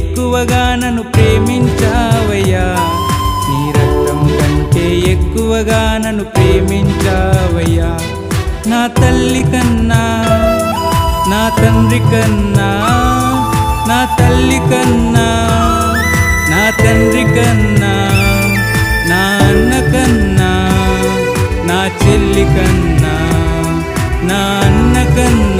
ఎక్కువగా నన్ను ప్రేమించావయ్యా, నీ రక్తం కంటే ఎక్కువగా నన్ను ప్రేమించావయ్యా. నా తల్లి కన్నా, నా తండ్రి కన్నా, నా తల్లి కన్నా, నా తండ్రి కన్నా, నా అన్న కన్నా, నా చెల్లి కన్నా, నా అన్న కన్నా